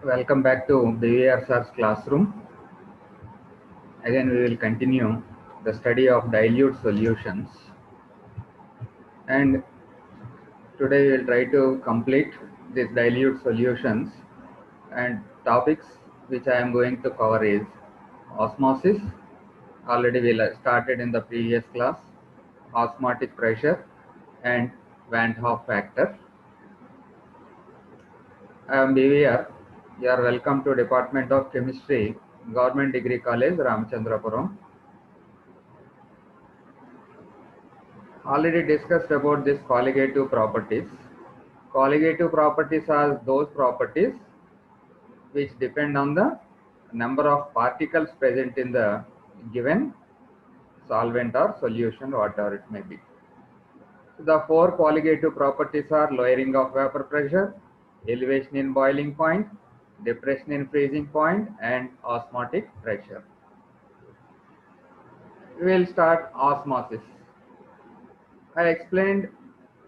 Welcome back to BVR Sir's classroom. Again, we will continue the study of dilute solutions. And today we will try to complete these dilute solutions. And topics which I am going to cover is osmosis. Already we started in the previous class. Osmotic pressure and Van Hoff factor. I am BVR. You are welcome to Department of Chemistry, Government Degree College, Ramachandrapuram. Already discussed about this colligative properties. Colligative properties are those properties which depend on the number of particles present in the given solvent or solution, whatever it may be. The four colligative properties are lowering of vapor pressure, elevation in boiling point, depression in freezing point, and osmotic pressure. We will start osmosis. I explained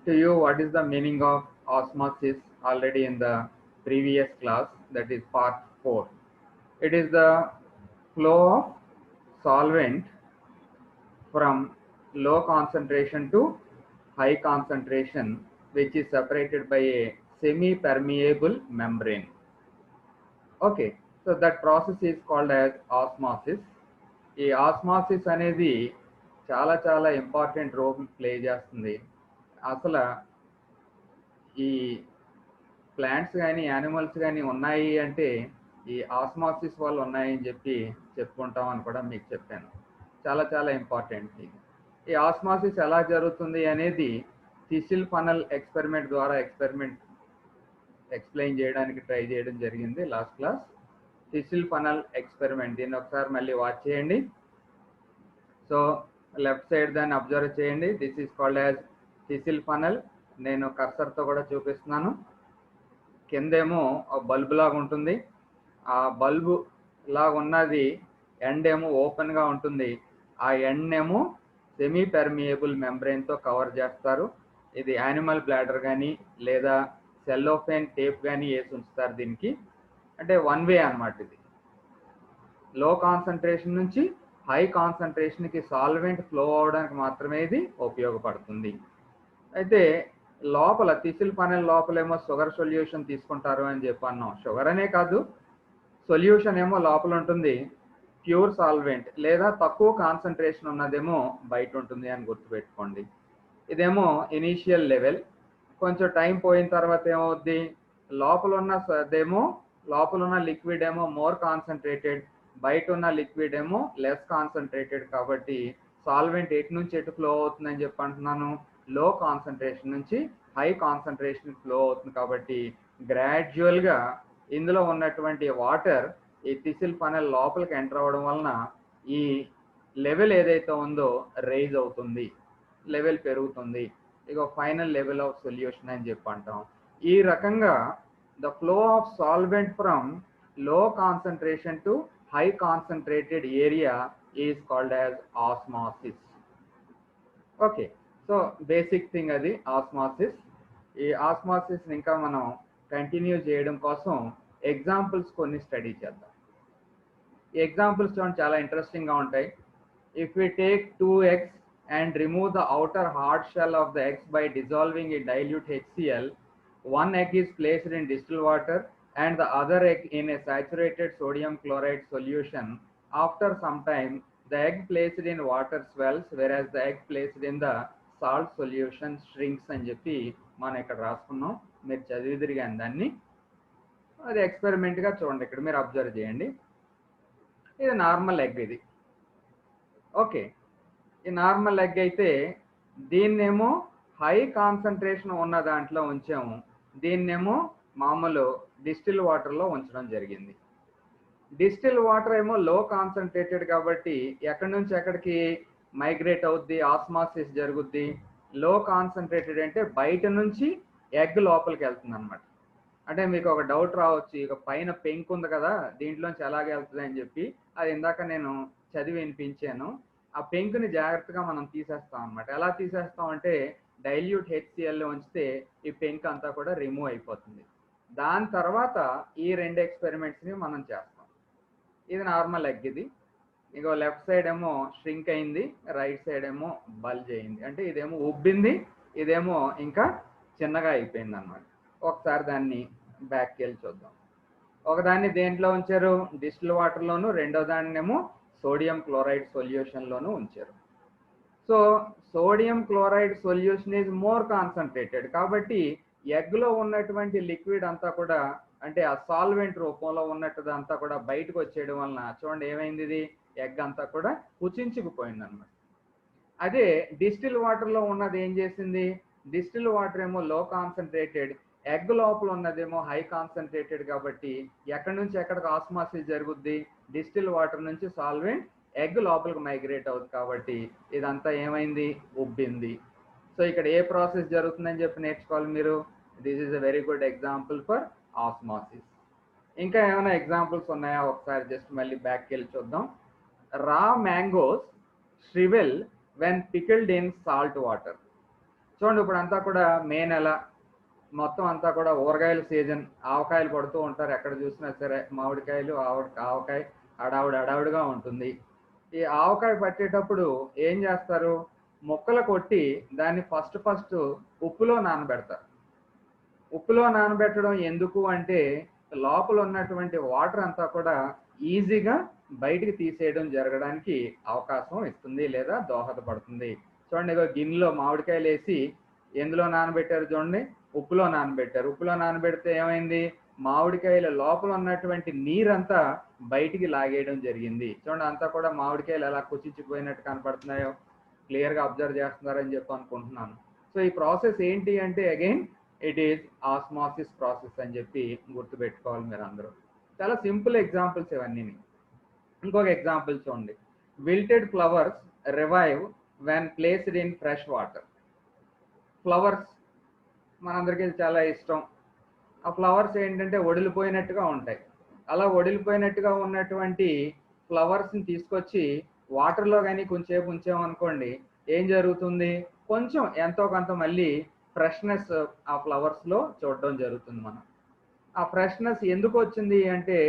to you what is the meaning of osmosis already in the previous class, that is part 4. It is the flow of solvent from low concentration to high concentration, which is separated by a semi-permeable membrane. Okay, so that process is called as osmosis. ఈ osmosis అనేది చాలా important role play చేస్తుంది. అసలు ఈ plants కానీ animals కానీ ఉన్నాయి అంటే ఈ ఆస్మాసిస్ వల్ల ఉన్నాయని చెప్పి చెప్పుకుంటామని కూడా మీకు చెప్పాను. చాలా ఇంపార్టెంట్. ఈ ఆస్మాసిస్ ఎలా జరుగుతుంది అనేది థిసిల్ ఫనల్ ఎక్స్పెరిమెంట్ ద్వారా ఎక్స్ప్లెయిన్ చేయడానికి ట్రై చేయడం జరిగింది లాస్ట్ క్లాస్. థిసిల్ ఫనల్ ఎక్స్పెరిమెంట్, దీన్ని ఒకసారి మళ్ళీ వాచ్ చేయండి. సో లెఫ్ట్ సైడ్ దాన్ని అబ్జర్వ్ చేయండి. This is called as థిసిల్ funnel. నేను కర్సర్తో కూడా చూపిస్తున్నాను. కిందేమో బల్బు లాగా ఉంటుంది. ఆ బల్బు లాగా ఉన్నది ఎండ్ ఏమో ఓపెన్గా ఉంటుంది. ఆ ఎండ్ ఏమో సెమీ పెర్మియబుల్ మెంబ్రెయిన్తో కవర్ చేస్తారు. ఇది యానిమల్ బ్లాడర్ కానీ లేదా సెల్లోఫేన్ టేప్ కానీ వేసి ఉంచుతారు దీనికి. అంటే వన్ వే అన్నమాట. ఇది లో కాన్సన్ట్రేషన్ నుంచి హై కాన్సన్ట్రేషన్కి సాల్వెంట్ ఫ్లో అవడానికి మాత్రమే ఇది ఉపయోగపడుతుంది. అయితే లోపల థిసిల్ ఫనల్ లోపలేమో షుగర్ సొల్యూషన్ తీసుకుంటారు అని చెప్పి అన్నాం. షుగర్ అనే కాదు, సొల్యూషన్ ఏమో లోపల ఉంటుంది, ప్యూర్ సాల్వెంట్ లేదా తక్కువ కాన్సన్ట్రేషన్ ఉన్నదేమో బయట ఉంటుంది అని గుర్తుపెట్టుకోండి. ఇదేమో ఇనీషియల్ లెవెల్. కొంచెం టైం పోయిన తర్వాత ఏమవుద్ది, లోపల ఉన్న లిక్విడ్ ఏమో మోర్ కాన్సన్ట్రేటెడ్, బయట ఉన్న లిక్విడ్ ఏమో లెస్ కాన్సన్ట్రేటెడ్. కాబట్టి సాల్వెంట్ ఎటు నుంచి ఎటు ఫ్లో అవుతుందని చెప్పి అంటున్నాను, లో కాన్సన్ట్రేషన్ నుంచి హై కాన్సన్ట్రేషన్ ఫ్లో అవుతుంది. కాబట్టి గ్రాడ్యువల్గా ఇందులో ఉన్నటువంటి వాటర్ ఈ థిసిల్ ఫనల్ లోపలికి ఎంటర్ అవ్వడం వలన ఈ లెవెల్ ఏదైతే ఉందో రైజ్ అవుతుంది, లెవెల్ పెరుగుతుంది. ఇక ఫైనల్ లెవెల్ ఆఫ్ సొల్యూషన్ అని చెప్పి అంటాం. ఈ రకంగా the flow of solvent from లో concentration to high concentrated area is called as osmosis. Okay, so basic thing అది ఆస్మాసిస్. ఈ ఆస్మాసిస్ ఇంకా మనం కంటిన్యూ చేయడం కోసం ఎగ్జాంపుల్స్ కొన్ని స్టడీ చేద్దాం. ఈ ఎగ్జాంపుల్స్ చూడండి, చాలా ఇంట్రెస్టింగ్గా ఉంటాయి. If we take 2 eggs and remove the outer hard shell of the eggs by dissolving in dilute HCl, one egg is placed in distilled water and the other egg in a saturated sodium chloride solution. After some time, the egg placed in water swells, whereas the egg placed in the salt solution shrinks అని చెప్పి మనం ఇక్కడ రాసుకున్నాం. మీరు చదివిదిరిగా దాన్ని అది ఎక్స్పెరిమెంట్గా చూడండి. ఇక్కడ మీరు అబ్జర్వ్ చేయండి. ఇది నార్మల్ ఎగ్. ఇది ఓకే, ఈ నార్మల్ ఎగ్ అయితే దీన్నేమో హై కాన్సన్ట్రేషన్ ఉన్న దాంట్లో ఉంచాము, దీన్నేమో మామూలు డిస్టిల్ వాటర్లో ఉంచడం జరిగింది. డిస్టిల్ వాటర్ ఏమో లో కాన్సన్ట్రేటెడ్ కాబట్టి ఎక్కడి నుంచి ఎక్కడికి మైగ్రేట్ అవుద్ది, ఆస్మాసిస్ జరుగుద్ది. లో కాన్సన్ట్రేటెడ్ అంటే బయట నుంచి ఎగ్ లోపలికి వెళ్తుంది అనమాట. అంటే మీకు ఒక డౌట్ రావచ్చు, ఇక పైన పెంక్ ఉంది కదా దీంట్లోంచి ఎలాగ వెళ్తుంది అని చెప్పి. అది ఇందాక నేను చదివి వినిపించాను. ఆ పెంకుని జాగ్రత్తగా మనం తీసేస్తాం అనమాట. ఎలా తీసేస్తాం అంటే డైల్యూట్ HCl ఉంచితే ఈ పెంక్ అంతా కూడా రిమూవ్ అయిపోతుంది. దాని తర్వాత ఈ 2 ఎక్స్పెరిమెంట్స్ని మనం చేస్తాం. ఇది నార్మల్ ఎగ్. ఇది ఇగో లెఫ్ట్ సైడ్ ఏమో ష్రింక్ అయింది, రైట్ సైడ్ ఏమో బల్జ్ అయింది. అంటే ఇదేమో ఉబ్బింది, ఇదేమో ఇంకా చిన్నగా అయిపోయింది అన్నమాట. ఒకసారి దాన్ని బ్యాక్కి వెళ్ళి చూద్దాం. ఒకదాన్ని దేంట్లో ఉంచారు, డిస్టిల్ వాటర్లోను, రెండో దాన్ని ఏమో సోడియం క్లోరైడ్ సొల్యూషన్లోను ఉంచారు. So sodium chloride solution is more concentrated, కాబట్టి ఎగ్లో ఉన్నటువంటి లిక్విడ్ అంతా కూడా, అంటే ఆ సాల్వెంట్ రూపంలో ఉన్నట్టుది అంతా కూడా బయటకు వచ్చేయడం వలన చూడండి ఏమైంది, ఇది ఎగ్ అంతా కూడా కుచించుకుపోయింది అనమాట. అదే డిస్టిల్ వాటర్లో ఉన్నది ఏం చేసింది, డిస్టిల్ వాటర్ ఏమో లో కాన్సన్ట్రేటెడ్, ఎగ్ లోపల ఉన్నదేమో హై కాన్సన్ట్రేటెడ్, కాబట్టి ఎక్కడి నుంచి ఎక్కడికి ఆస్మాసిస్ జరుగుద్ది, డిస్టిల్ వాటర్ నుంచి సాల్వెంట్ ఎగ్ లోపలికి మైగ్రేట్ అవుతుంది, కాబట్టి ఇదంతా ఏమైంది, ఉబ్బింది. సో ఇక్కడ ఏ ప్రాసెస్ జరుగుతుందని చెప్పి నేర్చుకోవాలి మీరు. This is a very good example for osmosis. ఇంకా ఏమైనా ఎగ్జాంపుల్స్ ఉన్నాయా ఒకసారి జస్ట్ మళ్ళీ బ్యాక్కి వెళ్ళి చూద్దాం. రా mangoes shrivel when pickled in salt water. చూడండి ఇప్పుడు అంతా కూడా మే నెల, మొత్తం అంతా కూడా ఊరగాయల సీజన్, ఆవకాయలు పడుతూ ఉంటారు ఎక్కడ చూసినా సరే, మామిడికాయలు ఆవకాయ అడావుడిగా ఉంటుంది. ఈ ఆవకాయ పట్టేటప్పుడు ఏం చేస్తారు, ముక్కలు కొట్టి దాన్ని ఫస్ట్ ఉప్పులో నానబెడతారు. ఉప్పులో నానబెట్టడం ఎందుకు అంటే లోపల ఉన్నటువంటి వాటర్ అంతా కూడా ఈజీగా బయటికి తీసేయడం జరగడానికి అవకాశం ఇస్తుంది లేదా దోహదపడుతుంది. చూడండి ఇగో గిన్నెలో మామిడికాయలు వేసి ఎందులో నానబెట్టారు చూడండి, ఉప్పులో నానబెట్టారు. ఉప్పులో నానబెడితే ఏమైంది, మామిడికాయల లోపల ఉన్నటువంటి నీరంతా బయటికి లాగేయడం జరిగింది. చూడండి అంతా కూడా మామిడికాయలు ఎలా కుచించిపోయినట్టు కనపడుతున్నాయో క్లియర్గా అబ్జర్వ్ చేస్తున్నారని చెప్పి అనుకుంటున్నాను. సో ఈ ప్రాసెస్ ఏంటి అంటే again it is osmosis process అని చెప్పి గుర్తుపెట్టుకోవాలి మీరు అందరూ. చాలా సింపుల్ ఎగ్జాంపుల్స్ ఇవన్నీ. ఇంకొక ఎగ్జాంపుల్ చూడండి, wilted flowers revive when placed in fresh water. Flowers మనందరికీ చాలా ఇష్టం. ఆ ఫ్లవర్స్ ఏంటంటే ఒడిలిపోయినట్టుగా ఉంటాయి. అలా ఒడిలిపోయినట్టుగా ఉన్నటువంటి ఫ్లవర్స్ని తీసుకొచ్చి వాటర్లో కానీ కొంచెంసేపు ఉంచామనుకోండి, ఏం జరుగుతుంది, కొంచెం ఎంతో కొంత మళ్ళీ ఫ్రెష్నెస్ ఆ ఫ్లవర్స్లో చూడడం జరుగుతుంది. మనం ఆ ఫ్రెష్నెస్ ఎందుకు వచ్చింది అంటే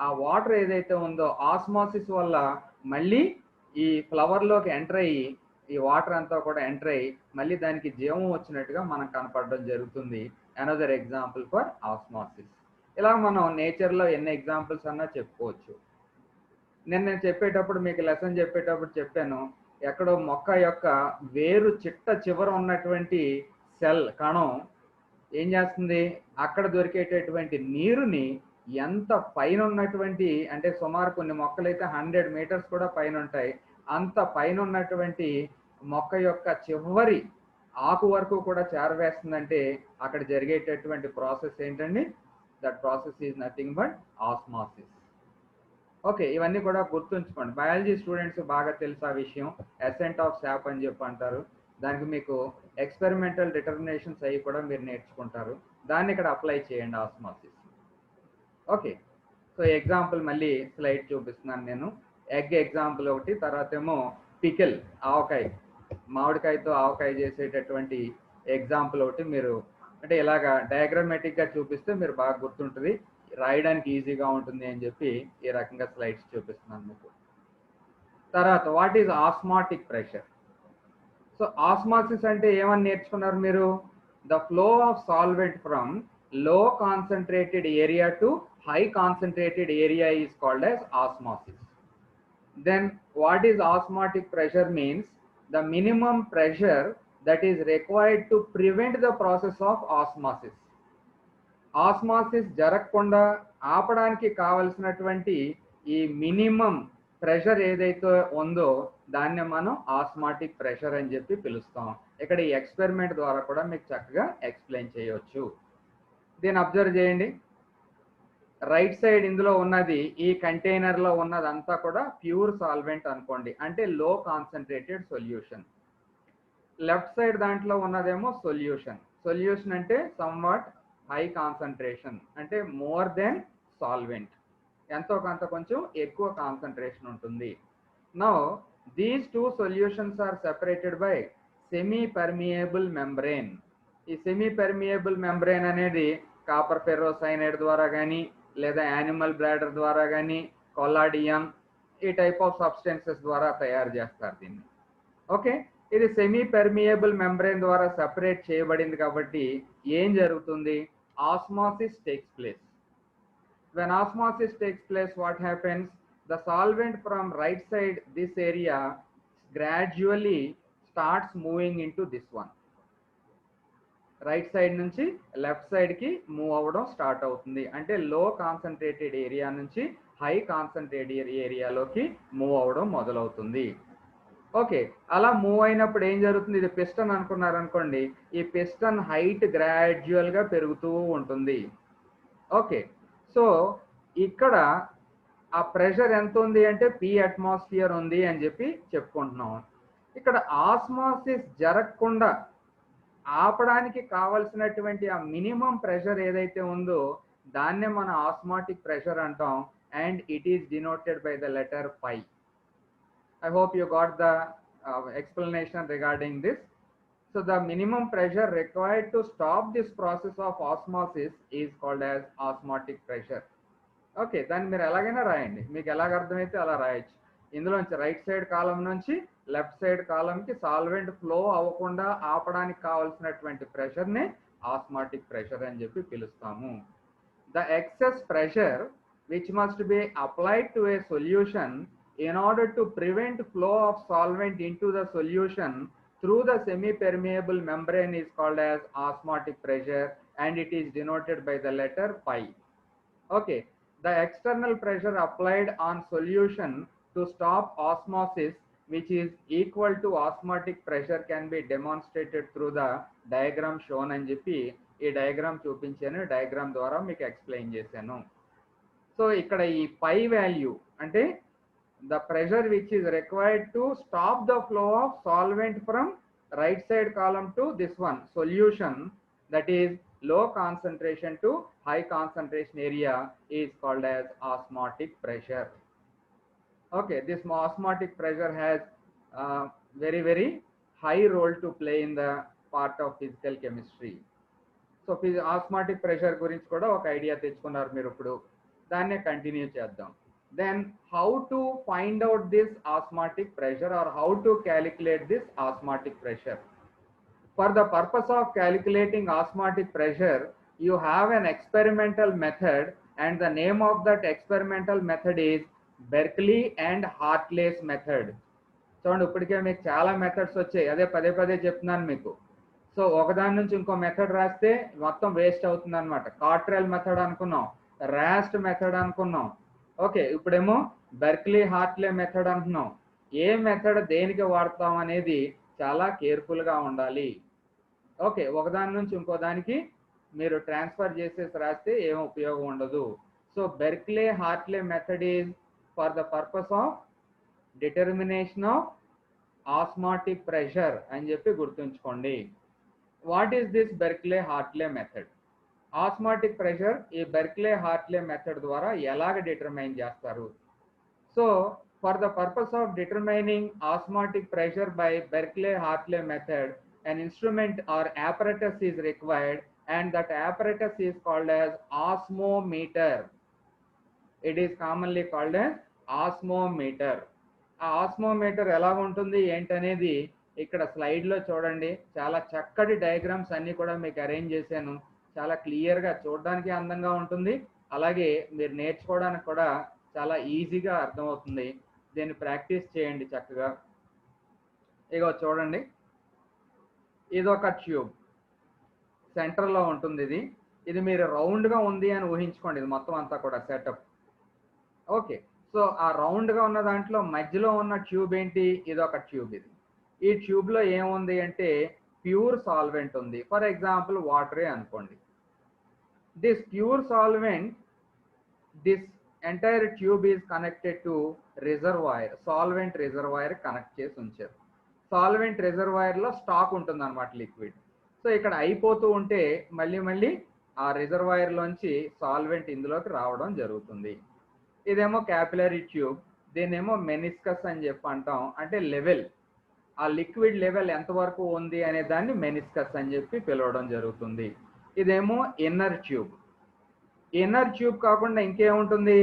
ఆ వాటర్ ఏదైతే ఉందో ఆస్మాసిస్ వల్ల మళ్ళీ ఈ ఫ్లవర్లోకి ఎంటర్ అయ్యి ఈ వాటర్ అంతా కూడా ఎంటర్ అయ్యి మళ్ళీ దానికి జీవం వచ్చినట్టుగా మనం కనపడడం జరుగుతుంది. Another example for osmosis. ఇలా మనం నేచర్లో ఎన్ని ఎగ్జాంపుల్స్ అన్నా చెప్పుకోవచ్చు. నేను చెప్పేటప్పుడు మీకు లెసన్ చెప్పేటప్పుడు చెప్పాను, ఎక్కడో మొక్క యొక్క వేరు చివర ఉన్నటువంటి సెల్ కణం ఏం చేస్తుంది, అక్కడ దొరికేటటువంటి నీరుని ఎంత పైన ఉన్నటువంటి, అంటే సుమారు కొన్ని మొక్కలైతే 100 మీటర్స్ కూడా పైన ఉంటాయి, అంత పైన ఉన్నటువంటి మొక్క యొక్క చివరి ఆకు వరకు కూడా చేరవేస్తుందంటే అక్కడ జరిగేటటువంటి ప్రాసెస్ ఏంటండి, that process is nothing but osmosis. Okay, ఇవన్నీ కూడా గుర్తుంచుకోండి. బయాలజీ స్టూడెంట్స్ బాగా తెలుసు ఆ విషయం. ఎసెంట్ ఆఫ్ శాప్ అని చెప్పి అంటారు. దానికి మీకు ఎక్స్పెరిమెంటల్ డిటర్మినేషన్స్ అవి కూడా మీరు నేర్చుకుంటారు. దాన్ని ఇక్కడ అప్లై చేయండి ఆస్మాసిస్. ఓకే, సో ఎగ్జాంపుల్ మళ్ళీ స్లైడ్ చూపిస్తున్నాను నేను. ఎగ్ ఎగ్జాంపుల్ ఒకటి, తర్వాత ఏమో పికిల్ ఆవకాయ, మామిడికాయతో ఆవకాయ చేసేటటువంటి ఎగ్జాంపుల్ ఒకటి. మీరు అంటే ఇలాగా డయాగ్రామేటిక్గా చూపిస్తే మీరు బాగా గుర్తుంటుంది, రాయడానికి ఈజీగా ఉంటుంది అని చెప్పి ఈ రకంగా స్లైడ్స్ చూపిస్తున్నాను మీకు. తర్వాత what is osmotic pressure. So osmosis అంటే ఏమని నేర్చుకున్నారు మీరు, the flow of solvent from low concentrated area to high concentrated area is called as osmosis. Then what is osmotic pressure means the minimum pressure that is required to prevent the process of osmosis. Osmosis జరగకుండా ఆపడానికి కావలసినటువంటి ఈ minimum pressure ఏదైతే ఉందో దాన్ని మనం osmotic pressure అని చెప్పి పిలుస్తాం. ఇక్కడ ఈ ఎక్స్పెరిమెంట్ ద్వారా కూడా మీకు చక్కగా ఎక్స్ప్లెయిన్ చేయవచ్చు. దీన్ని అబ్జర్వ్ చేయండి. రైట్ సైడ్ ఇందులో ఉన్నది, ఈ కంటైనర్లో ఉన్నదంతా కూడా ప్యూర్ సాల్వెంట్ అనుకోండి, అంటే లో కాన్సన్ట్రేటెడ్ సొల్యూషన్. లెఫ్ట్ సైడ్ దాంట్లో ఉన్నదేమో సొల్యూషన్. సొల్యూషన్ అంటే సమ్వాట్ హై కాన్సన్ట్రేషన్, అంటే మోర్ దెన్ సాల్వెంట్, ఎంతో కొంత కొంచెం ఎక్కువ కాన్సన్ట్రేషన్ ఉంటుంది. Now these two solutions are separated by semi permeable membrane. ఈ సెమీ పర్మియబుల్ మెంబ్రెయిన్ అనేది కాపర్ ఫెర్రోసైనైడ్ ద్వారా కానీ లేదా యానిమల్ బ్లాడర్ ద్వారా కానీ కొల్లాడియం ఈ టైప్ ఆఫ్ సబ్స్టెన్సెస్ ద్వారా తయారు చేస్తారు దీన్ని. ఓకే, ఇది సెమీ పెర్మియబుల్ మెంబ్రెయిన్ ద్వారా సెపరేట్ చేయబడింది కాబట్టి ఏం జరుగుతుంది, osmosis takes place. When osmosis takes place, what happens, the solvent from right side this area gradually starts moving into this one. Right side నుంచి లెఫ్ట్ సైడ్ కి move అవ్వడం start అవుతుంది. అంటే లో కాన్సన్ట్రేటెడ్ ఏరియా నుంచి హై కాన్సన్ట్రేటెడ్ ఏరియాలోకి మూవ్ అవ్వడం మొదలవుతుంది. Okay, అలా మూవ్ అయినప్పుడు ఏం జరుగుతుంది, ఇది పిస్టన్ అనుకున్నారనుకోండి, ఈ పిస్టన్ హైట్ గ్రాడ్యువల్ గా పెరుగుతూ ఉంటుంది. ఓకే, సో ఇక్కడ ఆ ప్రెషర్ ఎంత ఉంది అంటే P అట్మాస్ఫియర్ ఉంది అని చెప్పి చెప్పుకుంటున్నాం. ఇక్కడ ఆస్మాసిస్ జరగకుండా ఆపడానికి కావలసినటువంటి ఆ మినిమం ప్రెషర్ ఏదైతే ఉందో దాన్నే మన ఆస్మాటిక్ ప్రెషర్ అంటాం. And it is denoted by the letter pi. I hope you got the explanation regarding this. So the minimum pressure required to stop this process of osmosis is called as osmotic pressure. Okay, దాన్ని మీరు ఎలాగైనా రాయండి, మీకు ఎలాగ అర్థమైతే అలా రాయొచ్చు. ఇందులోంచి రైట్ సైడ్ కాలం నుంచి లెఫ్ట్ సైడ్ కాలంకి సాల్వెంట్ ఫ్లో అవ్వకుండా ఆపడానికి కావాల్సినటువంటి ప్రెషర్ని ఆస్మాటిక్ ప్రెషర్ అని చెప్పి పిలుస్తాము. The excess pressure which must be applied to a solution in order to prevent flow of solvent into the solution through the semi-permeable membrane is called as osmotic pressure and it is denoted by the letter pi. Okay, the external pressure applied on solution to stop osmosis which is equal to osmotic pressure can be demonstrated through the diagram shown అని చెప్పి ఈ diagram చూపించాను, diagram ద్వారా మీకు explain చేశాను. So ఇక్కడ ఈ పై value అంటే the pressure which is required to stop the flow of solvent from right side column to this one solution, that is low concentration to high concentration area, is called as osmotic pressure. Okay, this osmotic pressure has very high role to play in the part of physical chemistry. So osmotic pressure గురించి కూడా ఒక idea తెచ్చుకున్నారు మీరు. ఇప్పుడు దాన్నే continue చేద్దాం. Then how to find out this osmotic pressure or how to calculate this osmotic pressure? For the purpose of calculating osmotic pressure, you have an experimental method and the name of that experimental method is Berkeley and Hartley's method. చూడండి, ఇప్పటికే మీకు చాలా methods వచ్చాయి, అదే పదే చెప్తున్నాను మీకు. So ఒకదాని నుంచి ఇంకో మెథడ్ రాస్తే మొత్తం వేస్ట్ అవుతుంది అనమాట. కాట్రెల్ మెథడ్ అనుకున్నాం, రాస్ట్ మెథడ్ అనుకున్నాం. ఓకే, ఇప్పుడేమో బెర్క్లీ హార్ట్లే మెథడ్ అంటున్నాం. ఏ మెథడ్ దేనికి వాడతాం అనేది చాలా కేర్ఫుల్గా ఉండాలి. ఓకే, ఒకదాని నుంచి ఇంకో దానికి మీరు ట్రాన్స్ఫర్ చేసేసి రాస్తే ఏం ఉపయోగం ఉండదు. So Berkeley Hartley method is for the purpose of determination of osmotic pressure అని చెప్పి గుర్తుంచుకోండి. What is this Berkeley Hartley method? Osmotic pressure ఈ బెర్క్లీ హార్ట్లే మెథడ్ ద్వారా ఎలాగ డిటర్మైన్ చేస్తారు? So for the purpose of determining osmotic pressure by Berkeley Hartley method an instrument or apparatus is required and that apparatus is called as osmometer. It is commonly called as osmometer. ఆ ఆస్మోమీటర్ ఎలా ఉంటుంది ఏంటనేది ఇక్కడ స్లైడ్లో చూడండి. చాలా చక్కటి diagrams అన్నీ కూడా మీకు అరేంజ్ చేశాను. చాలా క్లియర్గా చూడడానికి అందంగా ఉంటుంది, అలాగే మీరు నేర్చుకోవడానికి కూడా చాలా ఈజీగా అర్థమవుతుంది. దీన్ని ప్రాక్టీస్ చేయండి చక్కగా. ఇగో చూడండి, ఇదొక ట్యూబ్ సెంటర్లో ఉంటుంది. ఇది మీరు రౌండ్గా ఉంది అని ఊహించుకోండి. ఇది మొత్తం అంతా కూడా సెటప్. ఓకే, సో ఆ రౌండ్గా ఉన్న దాంట్లో మధ్యలో ఉన్న ట్యూబ్ ఏంటి? ఇదొక ట్యూబ్. ఈ ట్యూబ్లో ఏముంది అంటే ప్యూర్ సాల్వెంట్ ఉంది. ఫర్ ఎగ్జాంపుల్ వాటరే అనుకోండి. This pure solvent, this entire tube is connected to reservoir, solvent reservoir connect చేసి ఉంచారు. సాల్వెంట్ రిజర్వాయర్ లో స్టాక్ ఉంటుంది అనమాట, లిక్విడ్. సో ఇక్కడ అయిపోతూ ఉంటే మళ్ళీ ఆ రిజర్వాయర్ లోంచి సాల్వెంట్ ఇందులోకి రావడం జరుగుతుంది. ఇదేమో క్యాపిలరీ ట్యూబ్, దీన్నేమో మెనిస్కస్ అని చెప్పి అంటాం. అంటే లెవెల్, ఆ లిక్విడ్ లెవెల్ ఎంతవరకు ఉంది అనే దాన్ని మెనిస్కస్ అని చెప్పి పిలవడం జరుగుతుంది. ఇదేమో ఇన్నర్ ట్యూబ్. ఇన్నర్ ట్యూబ్ కాకుండా ఇంకేముంటుంది,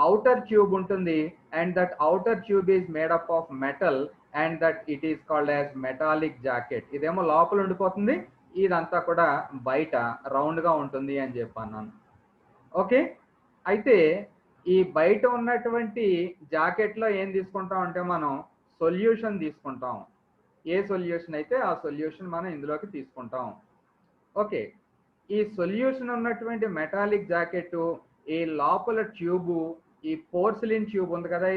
అవుటర్ ట్యూబ్ ఉంటుంది. And that outer tube is made up of metal and that it is called as metallic jacket. ఇదేమో లోపల ఉండిపోతుంది, ఇదంతా కూడా బయట రౌండ్గా ఉంటుంది అని చెప్పన్నాను. ఓకే, అయితే ఈ బయట ఉన్నటువంటి జాకెట్లో ఏం తీసుకుంటాం అంటే మనం సొల్యూషన్ తీసుకుంటాం. ఏ సొల్యూషన్ అయితే ఆ సొల్యూషన్ మనం ఇందులోకి తీసుకుంటాం. ఓకే, ఈ సొల్యూషన్ ఉన్నటువంటి మెటాలిక్ జాకెట్, ఈ లోపల ట్యూబు, ఈ పోర్సిలిన్ ట్యూబ్ ఉంది కదా,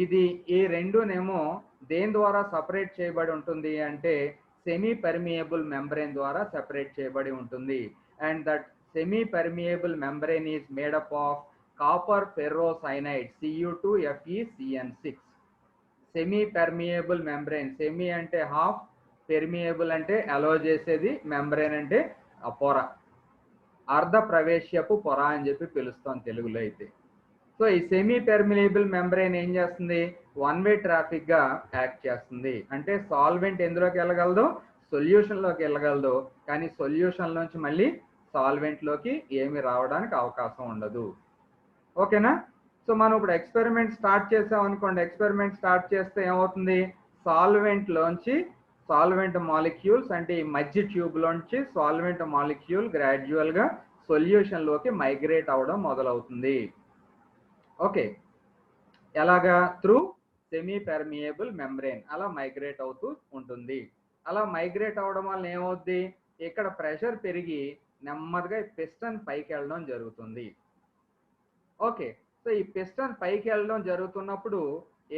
ఇది ఈ రెండునేమో దేని ద్వారా సపరేట్ చేయబడి ఉంటుంది అంటే సెమీ పర్మియబుల్ మెంబ్రెయిన్ ద్వారా సెపరేట్ చేయబడి ఉంటుంది. And that semi permeable membrane is made up of copper ferrocyanide Cu2FeCN6. Semi permeable membrane, semi అంటే హాఫ్, పెర్మియబుల్ అంటే అలో చేసేది, మెంబ్రెయిన్ అంటే పొర, అర్ధ ప్రవేశ్యపు పొర అని చెప్పి పిలుస్తాం తెలుగులో అయితే. సో ఈ సెమీ పెర్మియబుల్ మెంబ్రెయిన్ ఏం చేస్తుంది, వన్ వే ట్రాఫిక్ గా యాక్ట్ చేస్తుంది. అంటే సాల్వెంట్ ఎందులోకి వెళ్ళగలదు, సొల్యూషన్ లోకి వెళ్ళగలదు, కానీ సొల్యూషన్ నుంచి మళ్ళీ సాల్వెంట్ లోకి ఏమి రావడానికి అవకాశం ఉండదు. ఓకేనా. సో మనం ఇప్పుడు ఎక్స్పెరిమెంట్ స్టార్ట్ చేసాం అనుకోండి, ఎక్స్పెరిమెంట్ స్టార్ట్ చేస్తే ఏమవుతుంది, సాల్వెంట్ లోంచి సాల్వెంట్ మాలిక్యూల్స్ అంటే ఈ మధ్య ట్యూబ్ లోంచి సాల్వెంట్ మాలిక్యూల్ గ్రాడ్యువల్ గా సొల్యూషన్ లోకి మైగ్రేట్ అవడం మొదలవుతుంది. ఓకే, ఎలాగా, త్రూ సెమీ పెర్మియబుల్ మెంబ్రెయిన్ అలా మైగ్రేట్ అవుతూ ఉంటుంది. అలా మైగ్రేట్ అవడం వల్ల ఏమవుద్ది, ఇక్కడ ప్రెషర్ పెరిగి నెమ్మదిగా పిస్టన్ పైకి వెళ్ళడం జరుగుతుంది. ఓకే, సో ఈ పిస్టన్ పైకి వెళ్ళడం జరుగుతున్నప్పుడు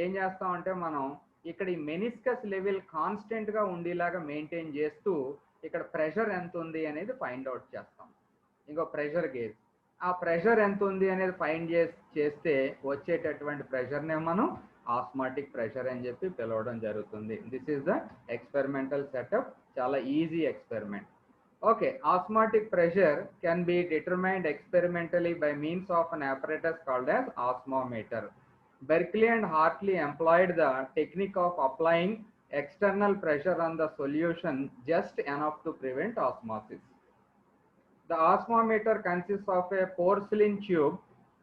ఏం చేస్తామంటే మనం ఇక్కడ ఈ మెనిస్కస్ లెవెల్ కాన్స్టెంట్ గా ఉండేలాగా మెయింటైన్ చేస్తూ ఇక్కడ ప్రెషర్ ఎంత ఉంది అనేది ఫైండ్ అవుట్ చేస్తాం. ఇంకో ప్రెషర్ గేజ్, ఆ ప్రెషర్ ఎంత ఉంది అనేది ఫైండ్ చేస్తే వచ్చేటటువంటి ప్రెషర్నే మనం ఆస్మాటిక్ ప్రెషర్ అని చెప్పి పిలవడం జరుగుతుంది. This is the experimental setup, చాలా easy experiment. Okay, osmotic pressure can be determined experimentally by means of an apparatus called as osmometer. Berkeley and Hartley employed the technique of applying external pressure on the solution just enough to prevent osmosis. The osmometer consists of a porcelain tube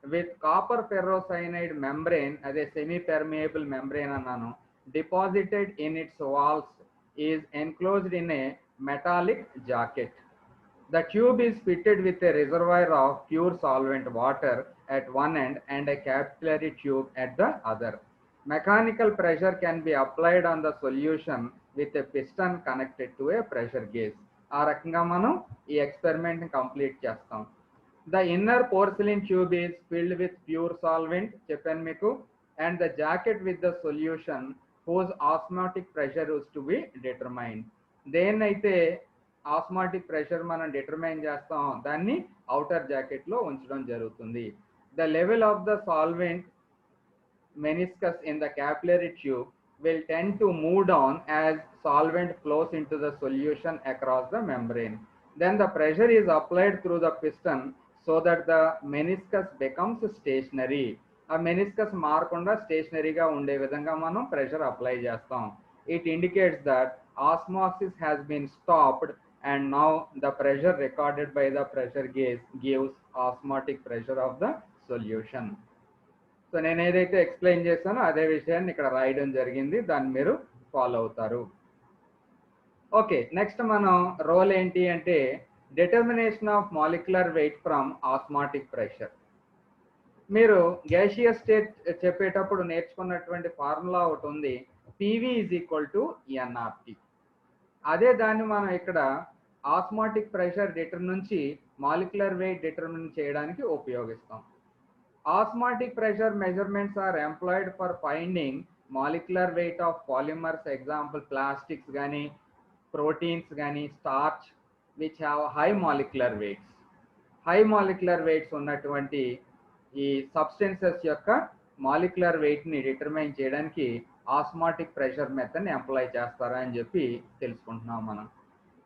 with copper ferrocyanide membrane as a semi-permeable membrane annanu, deposited in its walls, is enclosed in a metallic jacket. The tube is fitted with a reservoir of pure solvent water at one end and a capillary tube at the other. Mechanical pressure can be applied on the solution with a piston connected to a pressure gauge. ఆ రకంగా మనం ఈ experiment ని complete చేస్తాం. The inner porcelain tube is filled with pure solvent, చెప్పాను మీకు, and the jacket with the solution whose osmotic pressure is to be determined. దేన్నైతే osmotic pressure మనం డిటర్మైన్ చేస్తాం దాన్ని అవుటర్ జాకెట్ లో ఉంచడం జరుగుతుంది. The level of the solvent meniscus in the capillary tube will tend to move down as solvent flows into the solution across the membrane. Then the pressure is applied through the piston so that the meniscus becomes stationary. ఆ meniscus మారకుండా స్టేషనరీగా ఉండే విధంగా మనం pressure apply చేస్తాం. It indicates that osmosis has been stopped and now the pressure recorded by the pressure gauge gives osmotic pressure of the solution. So నేను ఏదైతే explain చేశానో అదే విషయాన్ని ఇక్కడ రాయడం జరిగింది, దాన్ని మీరు ఫాలో అవుతారు. ఓకే, నెక్స్ట్ మనం రోల్ ఏంటి అంటే determination of molecular weight from osmotic pressure. మీరు గ్యాషియస్ స్టేట్ చెప్పేటప్పుడు నేర్చుకున్నటువంటి ఫార్ములా ఒకటి ఉంది, PV = nRT. అదే దాన్ని మనం ఇక్కడ ఆస్మాటిక్ ప్రెషర్ నుంచి మాలిక్యులర్ వెయిట్ డిటర్మిన్ చేయడానికి ఉపయోగిస్తాం. Osmotic pressure measurements are employed for finding molecular weight of polymers, example plastics gani, proteins gani, starch, which have high molecular weights. High molecular weights ఉన్నటువంటి ఈ substances యొక్క molecular weight ని determine చేయడానికి osmotic pressure method ని employee చేస్తారా అని చెప్పి తెలుసుకుంటున్నాం మనం.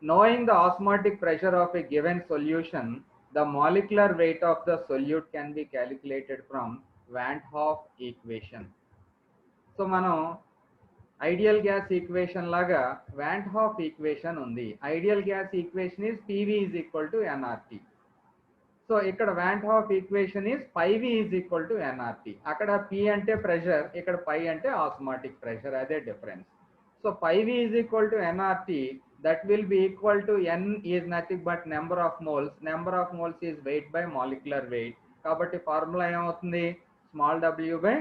Knowing the osmotic pressure of a given solution, the molecular weight of the solute can be calculated from Van 't Hoff equation. So మనం ఐడియల్ గ్యాస్ ఈక్వేషన్ లాగా van't Hoff equation ఉంది. Ideal gas equation is PV is equal to NRT. So ఇక్కడ van't Hoff equation is pi V is equal to NRT. అక్కడ P అంటే pressure, ఇక్కడ pi అంటే osmotic pressure, అదే difference. So pi V is equal to NRT, that will be equal to n is nothing but number of moles. Number of moles is weight by molecular weight. కాబట్టి formula ఏమవుతుంది, small w by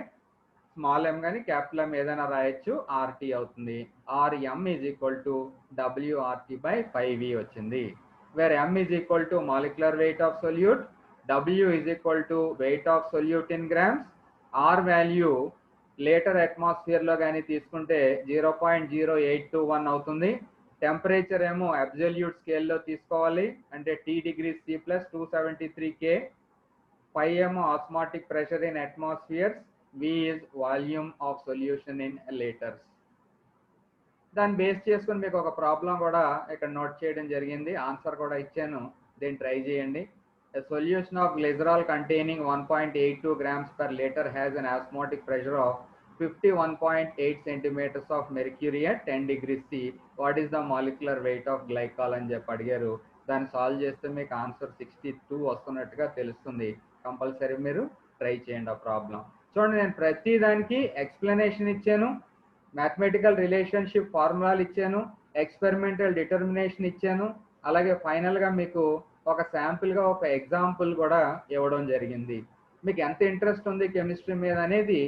small m కానీ capital m ఏదైనా రాయొచ్చు, RT అవుతుంది. Rm is equal to WRT by 5V వచ్చింది. where m is equal to molecular weight of solute, W is equal to weight of solute in grams, R value later atmosphere లో కానీ తీసుకుంటే 0.0821 అవుతుంది. Temperature ఏమో absolute స్కేల్లో తీసుకోవాలి, అంటే T degrees C plus 273 K. పై ఏమో osmotic pressure in atmospheres, V is volume of solution in litres. దాన్ని బేస్ చేసుకుని మీకు ఒక ప్రాబ్లం కూడా ఇక్కడ నోట్ చేయడం జరిగింది, ఆన్సర్ కూడా ఇచ్చాను, దీన్ని ట్రై చేయండి. A solution of glycerol containing 1.82 grams per liter has an osmotic pressure of 51.8 centimeters of mercury at 10 degrees C. What is the molecular weight of glycol అని చెప్పి అడిగారు. దాన్ని సాల్వ్ చేస్తే మీకు ఆన్సర్ 62 వస్తున్నట్టుగా తెలుస్తుంది. కంపల్సరీ మీరు ట్రై చేయండి ఆ ప్రాబ్లం. చూడండి, నేను ప్రతి దానికి ఎక్స్ప్లెనేషన్ ఇచ్చాను, మ్యాథమెటికల్ రిలేషన్షిప్ ఫార్ములాలు ఇచ్చాను, ఎక్స్పెరిమెంటల్ డిటర్మినేషన్ ఇచ్చాను, అలాగే ఫైనల్గా మీకు ఒక శాంపుల్గా ఒక ఎగ్జాంపుల్ కూడా ఇవ్వడం జరిగింది. మీకు ఎంత ఇంట్రెస్ట్ ఉంది కెమిస్ట్రీ మీద అనేది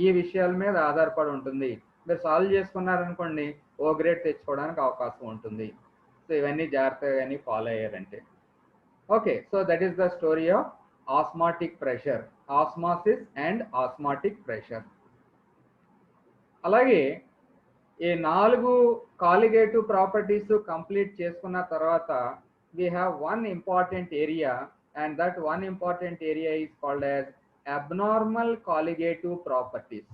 ఈ విషయాల మీద ఆధారపడి ఉంటుంది. మీరు సాల్వ్ చేసుకున్నారనుకోండి, ఓ గ్రేడ్ తెచ్చుకోవడానికి అవకాశం ఉంటుంది. సో ఇవన్నీ జాగ్రత్తగా ఫాలో అయ్యారంటే okay. So that is the story of osmotic pressure, osmosis and osmotic pressure. అలాగే ఈ 4 కాలిగేటివ్ ప్రాపర్టీస్ కంప్లీట్ చేసుకున్న తర్వాత we have one important area, and that one important area is called as abnormal colligative properties.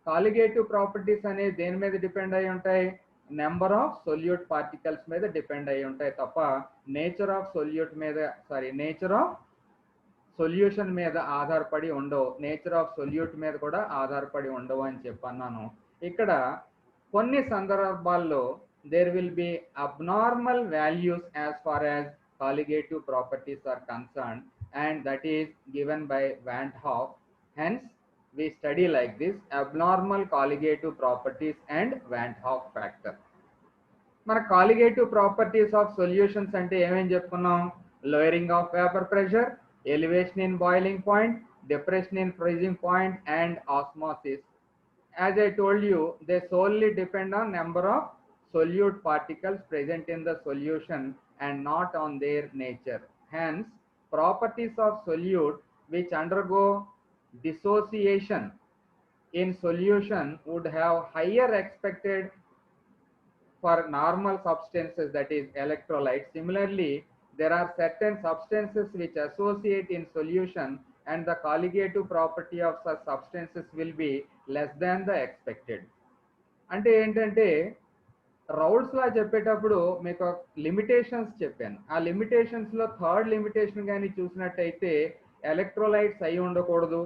Colligative properties అనే దేని మీద depend అయి ఉంటాయి, number of solute particles మీద డిపెండ్ అయి ఉంటాయి తప్ప నేచర్ ఆఫ్ సొల్యూషన్ మీద ఆధారపడి ఉండవు, నేచర్ ఆఫ్ సొల్యూట్ మీద కూడా ఆధారపడి ఉండవు అని చెప్పన్నాను. ఇక్కడ కొన్ని సందర్భాల్లో there will be abnormal values as far as colligative properties are concerned, and that is given by Van 't Hoff. Hence we study like this, abnormal colligative properties and Van 't Hoff factor. మన colligative properties of solutions అంటే ఏమేం చెప్పుకున్నాం, lowering of vapor pressure, elevation in boiling point, depression in freezing point, and osmosis. As I told you, they solely depend on number of solute particles present in the solution and not on their nature. Hence, properties of solute which undergo dissociation in solution would have higher expected for normal substances, that is electrolytes. Similarly, there are certain substances which associate in solution and the colligative property of such substances will be less than the expected. అంటే ఏంటంటే Raoult's లా చెప్పేటప్పుడు మీకు limitations చెప్పాను. ఆ limitations లో third limitation కానీ చూసినట్టయితే electrolytes అయి ఉండకూడదు,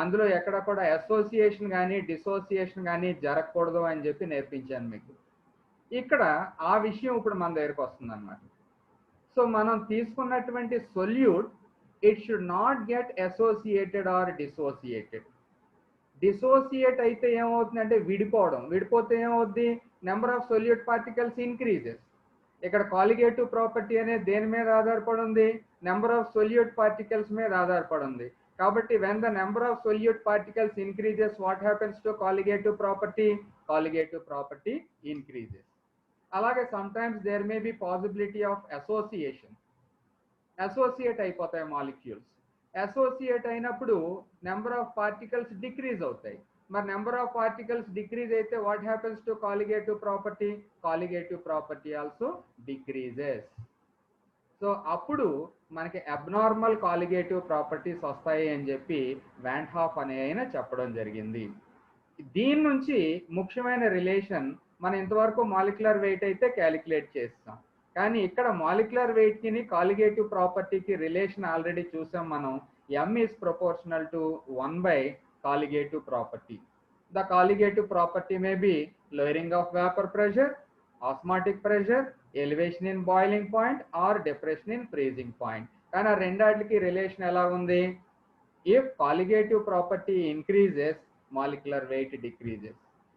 అందులో ఎక్కడ కూడా అసోసియేషన్ కానీ డిసోసియేషన్ కానీ జరగకూడదు అని చెప్పి నేర్పించాను మీకు. ఇక్కడ ఆ విషయం ఇప్పుడు మన దగ్గరకు వస్తుంది అన్నమాట. సో మనం తీసుకున్నటువంటి solute it should not get associated or dissociated. Dissociate అయితే ఏమవుతుందంటే విడిపోవడం, విడిపోతే ఏమవుద్ది, number of solute particles increases. ఇక్కడ కాలిగేటివ్ ప్రాపర్టీ అనేది దేని మీద ఆధారపడి ఉంది, నెంబర్ ఆఫ్ సొల్యూట్ పార్టికల్స్ మీద ఆధారపడి ఉంది. కాబట్టి when the number of solute particles increases, what happens to colligative property increases. అలాగే sometimes there may be possibility of association, associate అయిపోతాయి మాలిక్యూల్స్. అసోసియేట్ అయినప్పుడు నెంబర్ ఆఫ్ పార్టికల్స్ డిక్రీజ్ అవుతాయి. మరి number of particles decrease అయితే what happens to colligative property also decreases. So అప్పుడు మనకి abnormal colligative properties వస్తాయి అని చెప్పి వాన్ 't హాఫ్ అనే ఆయన చెప్పడం జరిగింది. దీని నుంచి ముఖ్యమైన రిలేషన్ మనం ఇంతవరకు మాలిక్యులర్ వెయిట్ అయితే క్యాలిక్యులేట్ చేస్తాం, కానీ ఇక్కడ మాలిక్యులర్ వెయిట్ కి కాలిగేటివ్ ప్రాపర్టీకి రిలేషన్ ఆల్రెడీ చూసాం మనం. m is proportional to 1 by colligative property. The colligative property may be lowering of vapor pressure, osmotic pressure, elevation in boiling point or depression in freezing point. కానీ ఆ రెండాటికి relation ఎలా ఉంది? If colligative property increases, molecular weight decreases,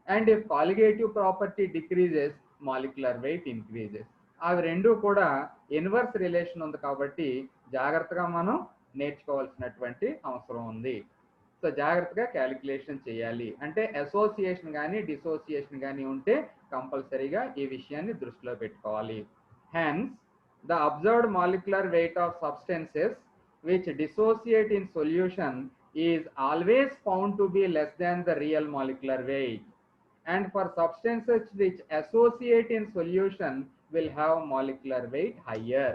and if colligative property decreases, molecular weight increases. అవి రెండు కూడా inverse relation ఉంది కాబట్టి జాగ్రత్తగా మనం నేర్చుకోవాల్సినటువంటి అవసరం ఉంది. సో జాగ్రత్తగా క్యాలిక్యులేషన్ చేయాలి. అంటే అసోసియేషన్ కానీ డిసోసియేషన్ కానీ ఉంటే కంపల్సరీగా ఈ విషయాన్ని దృష్టిలో పెట్టుకోవాలి. Hence the observed molecular weight of substances which dissociate in solution is always found to be less than the real molecular weight, and for substances which associate in solution will have molecular weight higher.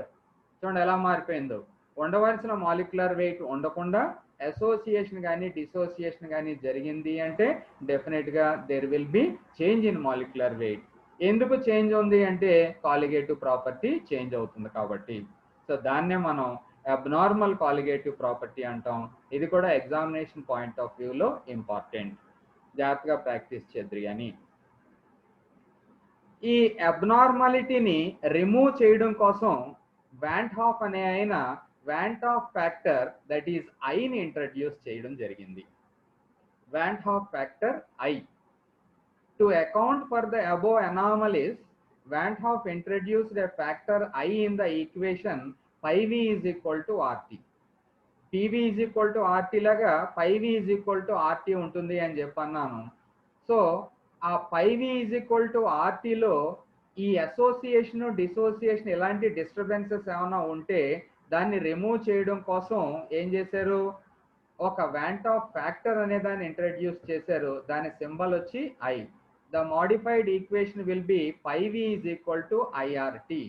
చూడండి ఎలా మారిపోయిందో. ఉండవలసిన molecular weight ఉండకుండా association కానీ dissociation కానీ జరిగింది అంటే డెఫినెట్గా there will be change in molecular weight. ఎందుకు చేంజ్ ఉంది అంటే కాలిగేటివ్ ప్రాపర్టీ చేంజ్ అవుతుంది కాబట్టి. సో దాన్నే మనం అబ్నార్మల్ కాలిగేటివ్ ప్రాపర్టీ అంటాం. ఇది కూడా ఎగ్జామినేషన్ పాయింట్ ఆఫ్ వ్యూలో ఇంపార్టెంట్. జాగ్రత్తగా ప్రాక్టీస్ చేద్దురు అని. ఈ అబ్నార్మాలిటీని రిమూవ్ చేయడం కోసం వాంట్ హాఫ్ అనే ఆయన van't Hoff factor that is ఐని ఇంట్రడ్యూస్ చేయడం జరిగింది. Van't Hoff factor I. To account for the above anomalies, van't Hoff introduced a factor I in the equation phi v is equal to RT. PV is equal to RT లాగా phi v is equal to RT ఉంటుంది అని చెప్పన్నాను. So ఆ phi v is equal to RT లో ఈ association dissociation ఇలాంటి disturbances ఏమైనా ఉంటే దాన్ని రిమూవ్ చేయడం కోసం ఏం చేశారు? ఒక వాంట్ ఆఫ్ ఫ్యాక్టర్ అనే దాన్ని ఇంట్రడ్యూస్ చేశారు. దాని సింబల్ వచ్చి I. The modified equation will be phi v is equal to IRT.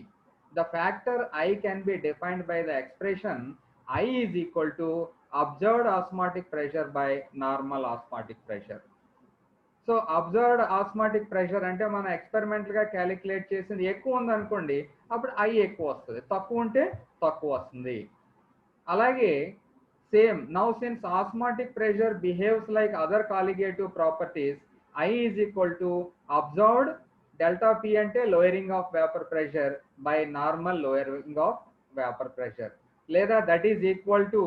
The factor I can be defined by the expression I is equal to observed osmotic pressure by normal osmotic pressure. So observed osmotic pressure అంటే మనం experimental గా calculate చేసింది ఎక్కువ ఉంది అనుకోండి, అప్పుడు I ఎక్కువ వస్తుంది, తక్కువ ఉంటే తక్కువ వస్తుంది. అలాగే same now since osmotic pressure behaves like other colligative properties, I is equal to observed delta P అంటే lowering of vapour pressure by normal lowering of vapour pressure, లేదా that is equal to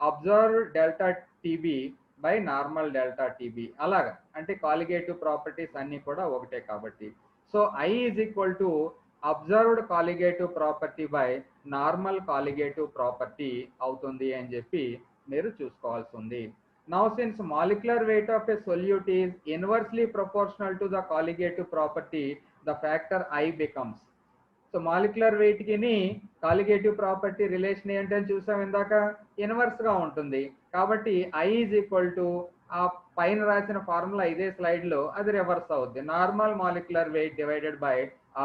observe delta TB by normal delta TB. అలాగా అంటే colligative properties అన్నీ కూడా ఒకటే కాబట్టి. So I is equal to observed colligative property by normal colligative property అవుతుంది అని చెప్పి మీరు చూసుకోవాల్సి ఉంది. Now since molecular weight of a solute is inversely proportional to the colligative property, the factor I becomes. So molecular weight కి colligative property relation ఏంటని చూసాం ఇందాక, ఇన్వర్స్ గా ఉంటుంది. కాబట్టి I is equal to ఆ పైన రాసిన ఫార్ములా ఇదే స్లైడ్ లో అది రివర్స్ అవుతుంది. Normal molecular weight divided by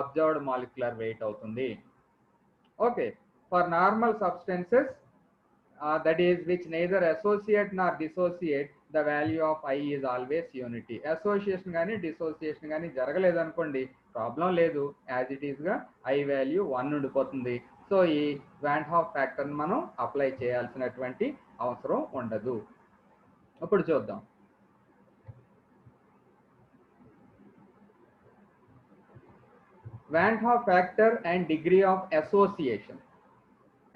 observed molecular weight అవుతుంది. Okay, for normal substances that is which neither associate nor dissociate, the value of I is always unity. Association గానీ dissociation గానీ జరగలేదు అనుకోండి, problem లేదు, as it is గా I value 1 ఉండిపోతుంది. So ఈ want Hoff factor మనం అప్లై చేయాల్సినటువంటి అవసరం ఉండదు. ఇప్పుడు చూద్దాం. Want Hoff factor and degree of association.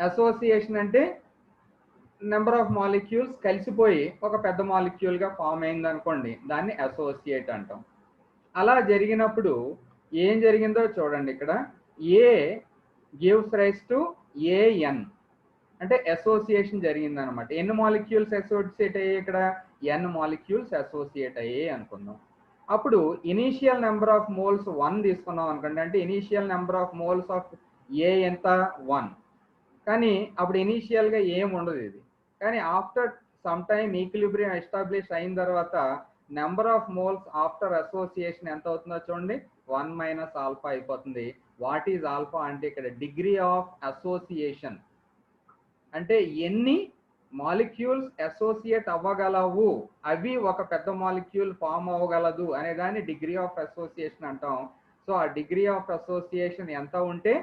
Association అంటే నెంబర్ ఆఫ్ మాలిక్యూల్స్ కలిసిపోయి ఒక పెద్ద మాలిక్యూల్ గా ఫామ్ అయింది అనుకోండి, దాన్ని అసోసియేట్ అంటాం. అలా జరిగినప్పుడు ఏం జరిగిందో చూడండి. ఇక్కడ ఏ గివ్స్ రైస్ టు ఏఎన్ అంటే అసోసియేషన్ జరిగింది అనమాట. ఎన్ని మాలిక్యూల్స్ అసోసియేట్ అయ్యాయి? ఇక్కడ ఎన్ మాలిక్యూల్స్ అసోసియేట్ అయ్యాయి అనుకుందాం. అప్పుడు ఇనీషియల్ నెంబర్ ఆఫ్ మోల్స్ 1 తీసుకున్నాం అనుకోండి. అంటే initial number of moles of A ఎంత? 1. కానీ అప్పుడు ఇనీషియల్ గా ఏం ఉండదు ఇది. కానీ after some time equilibrium establish అయిన తర్వాత number of moles after association ఎంత అవుతుందో చూడండి, 1 మైనస్ ఆల్ఫా అయిపోతుంది. వాట్ ఈజ్ ఆల్ఫా అంటే ఇక్కడ డిగ్రీ ఆఫ్ అసోసియేషన్, అంటే ఎన్ని మాలిక్యూల్స్ అసోసియేట్ అవ్వగలవు, అవి ఒక పెద్ద మాలిక్యూల్ ఫామ్ అవ్వగలదు అనే దాన్ని డిగ్రీ ఆఫ్ అసోసియేషన్ అంటాం. సో ఆ డిగ్రీ ఆఫ్ అసోసియేషన్ ఎంత ఉంటే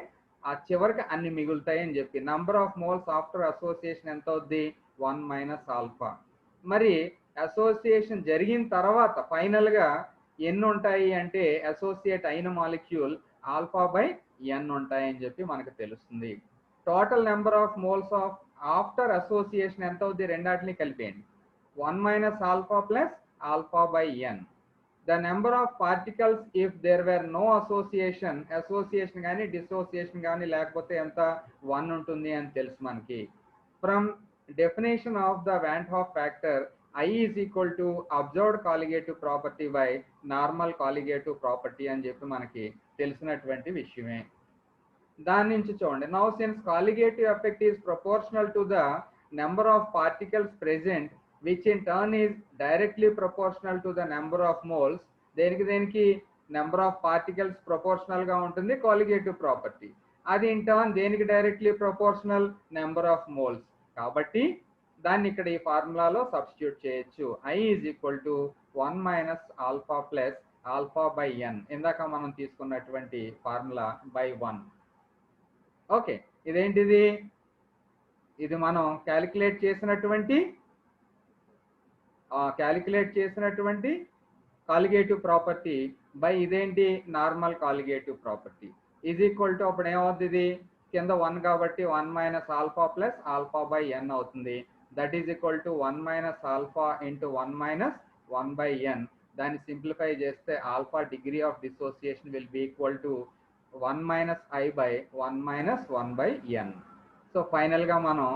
ఆ చివరికి అన్ని మిగులుతాయి అని చెప్పి number of moles after association ఎంత అవుద్ది? 1 మైనస్ ఆల్ఫా. మరి అసోసియేషన్ జరిగిన తర్వాత ఫైనల్గా ఎన్ని ఉంటాయి అంటే అసోసియేట్ అయిన మాలిక్యూల్ ఆల్ఫా బై ఎన్ ఉంటాయని చెప్పి మనకు తెలుస్తుంది. Total number of moles of after association ఎంత అవుతుంది? రెండాటిని కలిపేయండి. 1 minus alpha plus alpha by N. The number of particles if there were no association, association కానీ డిసోసియేషన్ కానీ లేకపోతే ఎంత? 1 ఉంటుంది అని తెలుసు మనకి. From definition of the van't Hoff factor I is equal to observed colligative property by normal colligative property అని చెప్పి మనకి తెలిసినటువంటి విషయమే. దాని నుంచి చూడండి, now since colligative effect is proportional to the number of particles present which in turn is directly proportional to the number of moles, దేనికి number of particles proportional గా ఉంటుంది colligative ప్రాపర్టీ. అది ఇన్ టర్న్ దేనికి directly proportional? Number of moles. కాబట్టి దాన్ని ఇక్కడ ఈ ఫార్ములాలో substitute చేయొచ్చు. I is equal to 1 minus alpha plus alpha by n, ఇందాక మనం తీసుకున్నటువంటి ఫార్ములా by 1. ఓకే, ఇదేంటిది? ఇది మనం క్యాలిక్యులేట్ చేసినటువంటి కాలిగేటివ్ ప్రాపర్టీ బై ఇదేంటి? Normal colligative property is equal to, అప్పుడు ఏమవుతుంది? ఇది కింద 1 కాబట్టి 1 minus alpha plus alpha by N అవుతుంది. That is equal to 1 minus alpha into 1 minus 1 by N. దాన్ని సింప్లిఫై చేస్తే alpha degree of dissociation will be equal to 1 minus I by 1 minus 1 by N. So ఫైనల్గా మనం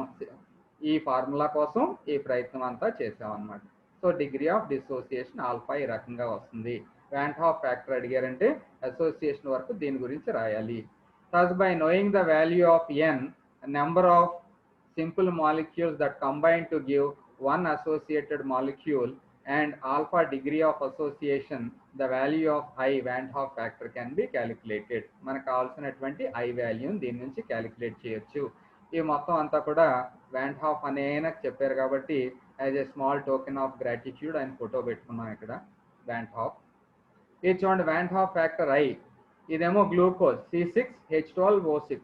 ఈ formula కోసం ఈ ప్రయత్నం అంతా చేసామన్నమాట. So degree of dissociation alpha ఈ రకంగా వస్తుంది. వాన్ హాఫ్ ఫ్యాక్టర్ అడిగారంటే అసోసియేషన్ వరకు దీని గురించి రాయాలి. Thus by knowing the value of n, number of simple molecules that combine to give one associated molecule, and alpha degree of association, the value of I Van Hoff factor can be calculated. మనకు కావాల్సినటువంటి I వాల్యూని దీని నుంచి calculate చేయొచ్చు. ఈ మొత్తం అంతా కూడా వాన్ హాఫ్ అనే ఆయనకు చెప్పారు కాబట్టి as a small token of gratitude ఆయన ఫోటో పెట్టుకున్నాం ఇక్కడ వాన్ హాఫ్. ఇది చూడండి, వాన్ హాఫ్ ఫ్యాక్టర్ I. ఇదేమో గ్లూకోజ్ C6H12O6.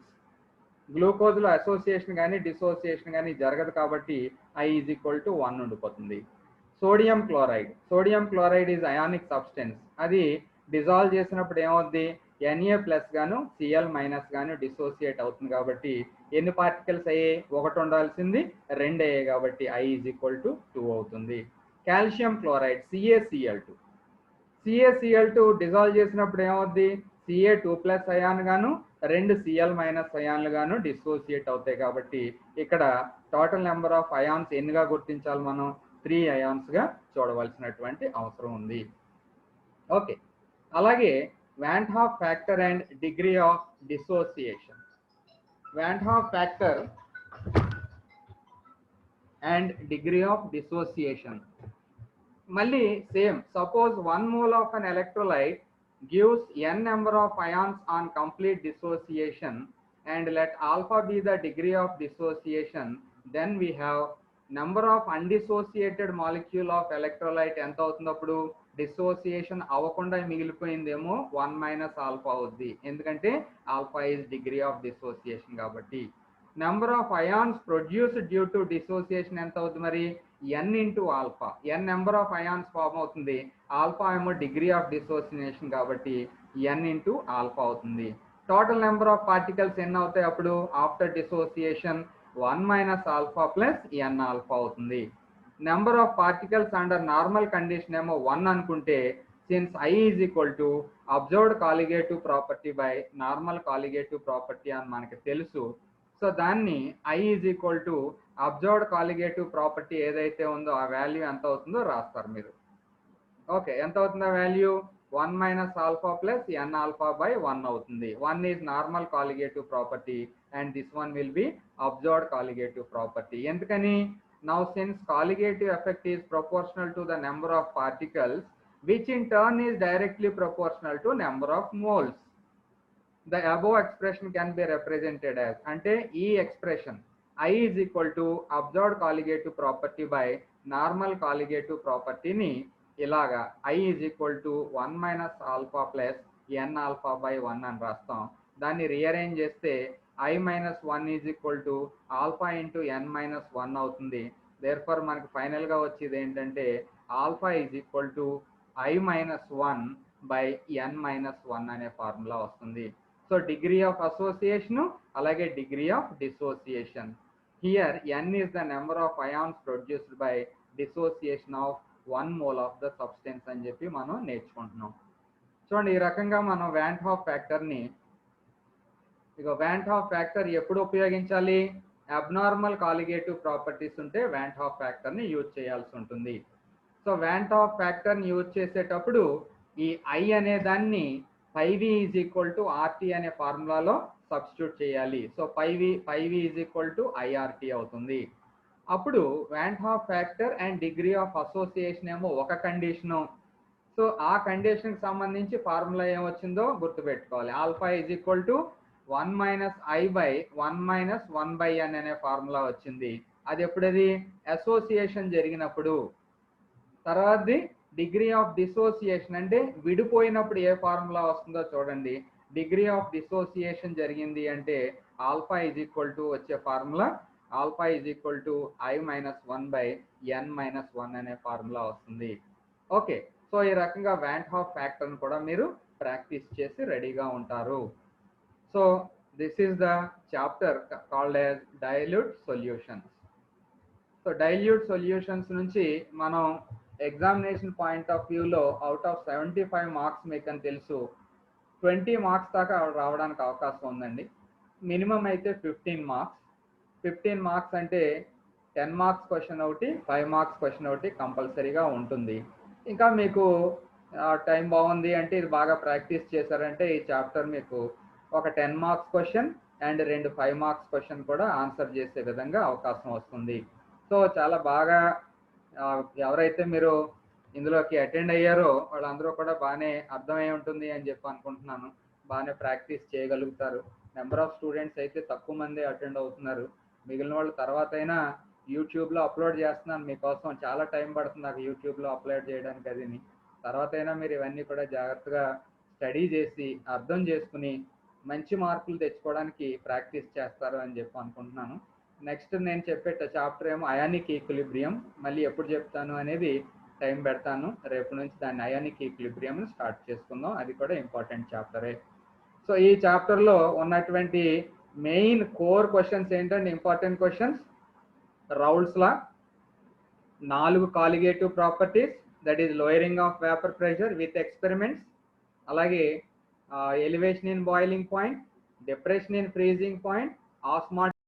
గ్లూకోజ్లో అసోసియేషన్ కానీ డిసోసియేషన్ కానీ జరగదు కాబట్టి I is equal to 1 ఉండిపోతుంది. Sodium chloride is ionic substance. అది డిజాల్వ్ చేసినప్పుడు ఏమవుద్ది? Na ప్లస్ గాను Cl మైనస్ గాను డిసోసియేట్ అవుతుంది కాబట్టి ఎన్ని పార్టికల్స్ అయ్యాయి? 1 ఉండాల్సింది 2 అయ్యాయి కాబట్టి I is equal to 2 అవుతుంది. కాల్షియం క్లోరైడ్ CaCl2 డిజాల్వ్ చేసినప్పుడు ఏమవుద్ది? Ca2 ప్లస్ అయాన్ గాను 2 Cl మైనస్ అయాన్లు గాను డిసోసియేట్ అవుతాయి కాబట్టి ఇక్కడ టోటల్ నెంబర్ ఆఫ్ అయాన్స్ ఎన్నిగా గుర్తించాలి? మనం 3 అయాన్స్ గా చూడవలసినటువంటి అవసరం ఉంది. ఓకే, అలాగే van't Hoff factor and degree of dissociation. Van't Hoff factor and degree of dissociation మళ్ళీ same. Suppose 1 mole of an electrolyte gives n number of ions on complete dissociation, and let alpha be the degree of dissociation, then we have number of undissociated molecule of electrolyte ఎంత అవుతుంది? అప్పుడు dissociation అవ్వకుండా మిగిలిపోయిందేమో 1 minus alpha అవుద్ది, ఎందుకంటే alpha is degree of dissociation కాబట్టి. Number of ions produced due to dissociation ఎంత అవుతుంది? మరి n into alpha. n number of ions form అవుతుంది, ఆల్ఫా ఏమో డిగ్రీ ఆఫ్ డిసోసియేషన్ కాబట్టి n ఇంటూ ఆల్ఫా అవుతుంది. టోటల్ నెంబర్ ఆఫ్ పార్టికల్స్ ఎన్ని అవుతాయి అప్పుడు after dissociation? 1 minus alpha plus n alpha అవుతుంది. Number of particles under normal condition ఏమో 1 అనుకుంటే, since I is equal to observed colligative property by normal colligative property అని మనకి తెలుసు. సో దాన్ని I is equal to observed colligative property ఏదైతే ఉందో ఆ వాల్యూ ఎంత అవుతుందో రాస్తారు మీరు. ఓకే, ఎంత అవుతుందో value? 1 minus alpha plus n alpha by 1 అవుతుంది. 1 is normal colligative property and this one will be observed colligative property. ఎందుకని? Now since colligative effect is proportional to the number of particles which in turn is directly proportional to number of moles. The above expression can be represented as, అంటే ఈ expression I is equal to observed colligative property by normal colligative property ని ఇలాగా I is equal to 1 minus alpha plus n alpha by 1 అని రాస్తాం. దాన్ని rearrange చేస్తే I minus 1 is equal to alpha into n minus 1 అవుతుంది. Therefore మనకి ఫైనల్గా వచ్చేది ఏంటంటే alpha is equal to I-1/n-1 అనే ఫార్ములా వస్తుంది. సో డిగ్రీ ఆఫ్ అసోసియేషను అలాగే degree of dissociation. Here n is the number of ions produced by dissociation of 1 mole of the substance అని చెప్పి మనం నేర్చుకుంటున్నాం. చూడండి, ఈ రకంగా మనం వ్యాంట్ హాఫ్ ఫ్యాక్టర్ని వ్యాంట్ హాఫ్ ఫ్యాక్టర్ ఎప్పుడు ఉపయోగించాలి? అబ్నార్మల్ కాలిగేటివ్ ప్రాపర్టీస్ ఉంటే వ్యాంట్ హాఫ్ ఫ్యాక్టర్ని యూజ్ చేయాల్సి ఉంటుంది. సో వ్యాంట్ హాఫ్ ఫ్యాక్టర్ని యూజ్ చేసేటప్పుడు ఈ I అనే దాన్ని πv is equal to RT అనే ఫార్ములాలో సబ్స్టిట్యూట్ చేయాలి. So πv is equal to IRT అవుతుంది. అప్పుడు van't Hoff factor and degree of association ఏమో ఒక కండిషను. సో ఆ కండిషన్కి సంబంధించి ఫార్ములా ఏమొచ్చిందో గుర్తుపెట్టుకోవాలి. Alpha is equal to 1 - I/1 - 1/n అనే ఫార్ములా వచ్చింది. అది ఎప్పుడది? అసోసియేషన్ జరిగినప్పుడు. తర్వాతది డిగ్రీ ఆఫ్ డిసోసియేషన్ అంటే విడిపోయినప్పుడు ఏ ఫార్ములా వస్తుందో చూడండి. డిగ్రీ ఆఫ్ డిసోసియేషన్ జరిగింది అంటే ఆల్ఫా ఈజ్ ఈక్వల్ టు వచ్చే formula alpha is equal to I-1/n-1 అనే ఫార్ములా వస్తుంది. ఓకే, సో ఈ రకంగా వ్యాంట్ హాఫ్ ఫ్యాక్టర్ని కూడా మీరు ప్రాక్టీస్ చేసి రెడీగా ఉంటారు. So this is the chapter called as dilute solutions. So dilute solutions నుంచి మనం ఎగ్జామినేషన్ పాయింట్ ఆఫ్ వ్యూలో అవుట్ ఆఫ్ 75 మార్క్స్ మీకు అని తెలుసు 20 మార్క్స్ దాకా రావడానికి అవకాశం ఉందండి. మినిమం అయితే 15 మార్క్స్. 15 మార్క్స్ అంటే 10 మార్క్స్ క్వశ్చన్ ఒకటి, 5 మార్క్స్ క్వశ్చన్ ఒకటి కంపల్సరీగా ఉంటుంది. ఇంకా మీకు టైం బాగుంది అంటే ఇది బాగా ప్రాక్టీస్ చేశారంటే ఈ చాప్టర్ మీకు ఒక 10 marks question and 2 5 marks question కూడా ఆన్సర్ చేసే విధంగా అవకాశం వస్తుంది. సో చాలా బాగా ఎవరైతే మీరు ఇందులోకి అటెండ్ అయ్యారో వాళ్ళందరూ కూడా బాగానే అర్థమై ఉంటుంది అని చెప్పి అనుకుంటున్నాను. బాగానే ప్రాక్టీస్ చేయగలుగుతారు. నెంబర్ ఆఫ్ స్టూడెంట్స్ అయితే తక్కువ మంది అటెండ్ అవుతున్నారు. మిగిలిన వాళ్ళు తర్వాత అయినా యూట్యూబ్లో అప్లోడ్ చేస్తున్నాను మీకోసం. చాలా టైం పడుతుంది నాకు యూట్యూబ్లో అప్లోడ్ చేయడానికి. అదిని తర్వాత అయినా మీరు ఇవన్నీ కూడా జాగ్రత్తగా స్టడీ చేసి అర్థం చేసుకుని మంచి మార్కులు తెచ్చుకోవడానికి ప్రాక్టీస్ చేస్తారు అని చెప్పి అనుకుంటున్నాను. నెక్స్ట్ నేను చెప్పే చాప్టర్ ఏమో అయానిక్ ఈక్విలిబ్రియం. మళ్ళీ ఎప్పుడు చెప్తాను అనేది టైం పెడతాను. రేపు నుంచి దాన్ని అయానిక్ ఈక్విలిబ్రియం స్టార్ట్ చేసుకుందాం. అది కూడా ఇంపార్టెంట్ చాప్టరే. సో ఈ చాప్టర్లో ఉన్నటువంటి మెయిన్ కోర్ క్వశ్చన్స్ ఏంటంటే important questions Raoult's law, 4 colligative properties, that is lowering of vapour pressure with experiments, అలాగే elevation in boiling point, depression in freezing point, osmotic